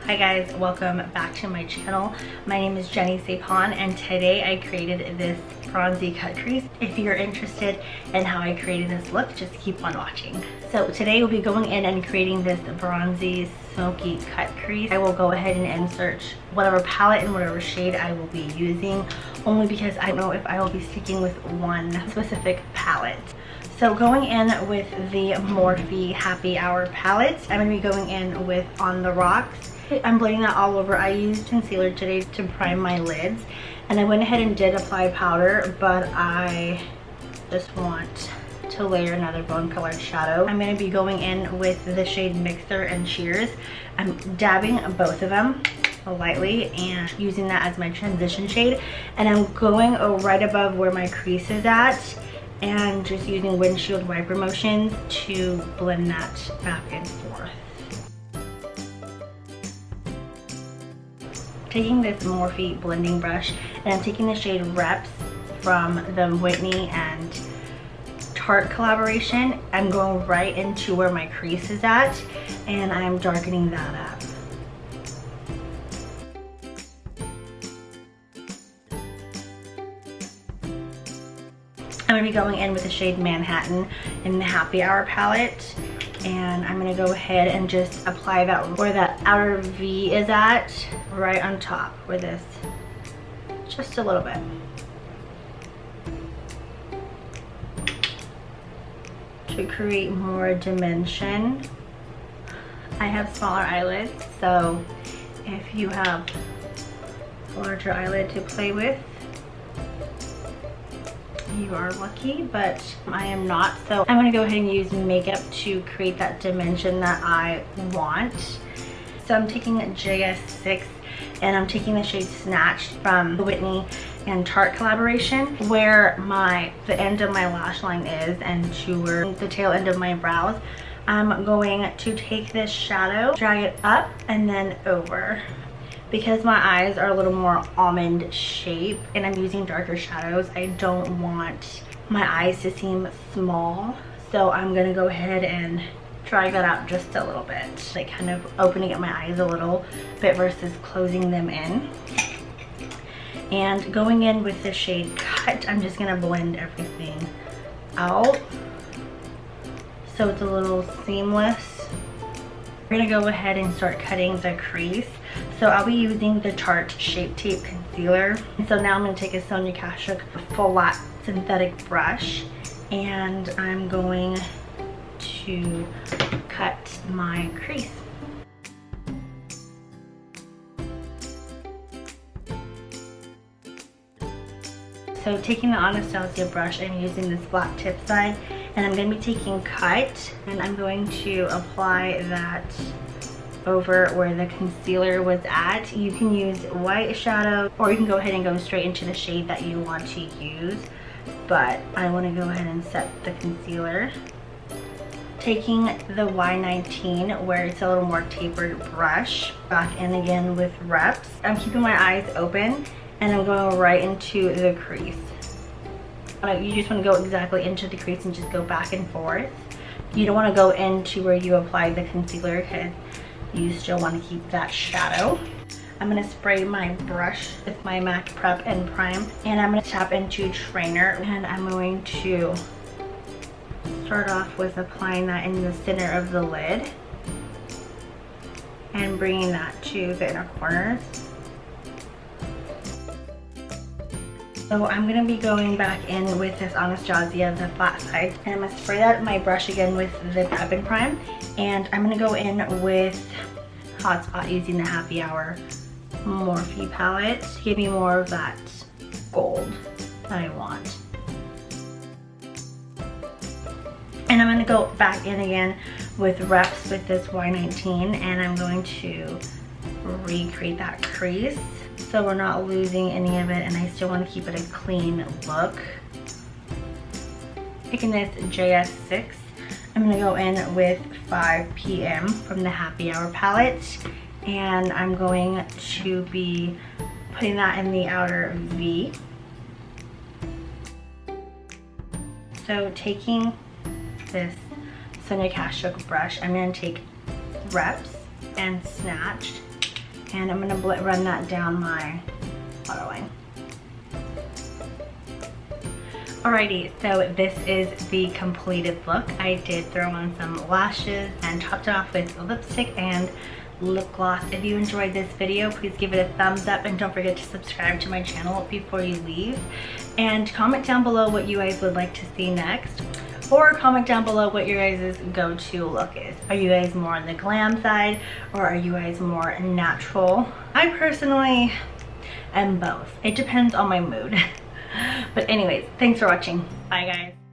Hi guys, welcome back to my channel. My name is Jenny Sapon and today I created this bronzy cut crease. If you're interested in how I created this look, just keep on watching. So today we'll be going in and creating this bronzy smoky cut crease. I will go ahead and insert whatever palette and whatever shade I will be using, only because I don't know if I will be sticking with one specific palette. So going in with the Morphe Happy Hour Palette, I'm going to be going in with On the Rocks. I'm blending that all over. I used concealer today to prime my lids, and I went ahead and did apply powder, but I just want to layer another bone colored shadow. I'm going to be going in with the shade Mixer and Shears. I'm dabbing both of them lightly and using that as my transition shade, and I'm going right above where my crease is at and just using windshield wiper motions to blend that back and forth. Taking this Morphe blending brush, and I'm taking the shade Reps from the Whitney and Tarte collaboration. I'm going right into where my crease is at, and I'm darkening that up. I'm going to be going in with the shade Manhattan in the Happy Hour palette, and I'm going to go ahead and just apply that where that outer V is at, right on top where this, just a little bit. To create more dimension. I have smaller eyelids, so if you have a larger eyelid to play with, you are lucky, but I am not. So I'm going to go ahead and use makeup to create that dimension that I want. So I'm taking JS6 and I'm taking the shade Snatched from the Whitney and Tarte collaboration, where the end of my lash line is and to where the tail end of my brows. I'm going to take this shadow, drag it up and then over. Because my eyes are a little more almond shape and I'm using darker shadows, I don't want my eyes to seem small. So I'm going to go ahead and drag that out just a little bit. Like kind of opening up my eyes a little bit versus closing them in. And going in with the shade Cut, I'm just going to blend everything out so it's a little seamless. We're going to go ahead and start cutting the crease. So I'll be using the Tarte Shape Tape Concealer. So now I'm going to take a Sonia Kashuk flat synthetic brush and I'm going to cut my crease. So taking the Anastasia brush, I'm using this flat tip side, and I'm going to be taking Cut, and I'm going to apply that over where the concealer was at. You can use white shadow, or you can go ahead and go straight into the shade that you want to use, but I want to go ahead and set the concealer. Taking the Y19, where it's a little more tapered brush, back in again with Reps. I'm keeping my eyes open and I'm going right into the crease. You just want to go exactly into the crease and just go back and forth. You don't want to go into where you applied the concealer because you still want to keep that shadow. I'm going to spray my brush with my M.A.C Prep and Prime, and I'm going to tap into Trainer, and I'm going to start off with applying that in the center of the lid and bringing that to the inner corners. So I'm going to be going back in with this Anastasia, the flat side, and I'm going to spray that in my brush again with the Prep and Prime, and I'm going to go in with Hot Spot using the Happy Hour Morphe palette to give me more of that gold that I want. And I'm going to go back in again with Reps with this Y19, and I'm going to recreate that crease so we're not losing any of it, and I still want to keep it a clean look. Taking this JS6, I'm going to go in with 5 p.m. from the Happy Hour palette, and I'm going to be putting that in the outer V. So taking this Sonia Kashuk brush, I'm going to take Reps and Snatched And I'm gonna run that down my waterline. Alrighty, so this is the completed look. I did throw on some lashes and topped it off with lipstick and lip gloss. If you enjoyed this video, please give it a thumbs up and don't forget to subscribe to my channel before you leave. And comment down below what you guys would like to see next. Or comment down below what your guys' go-to look is. Are you guys more on the glam side or are you guys more natural? I personally am both. It depends on my mood. But anyways, thanks for watching. Bye guys.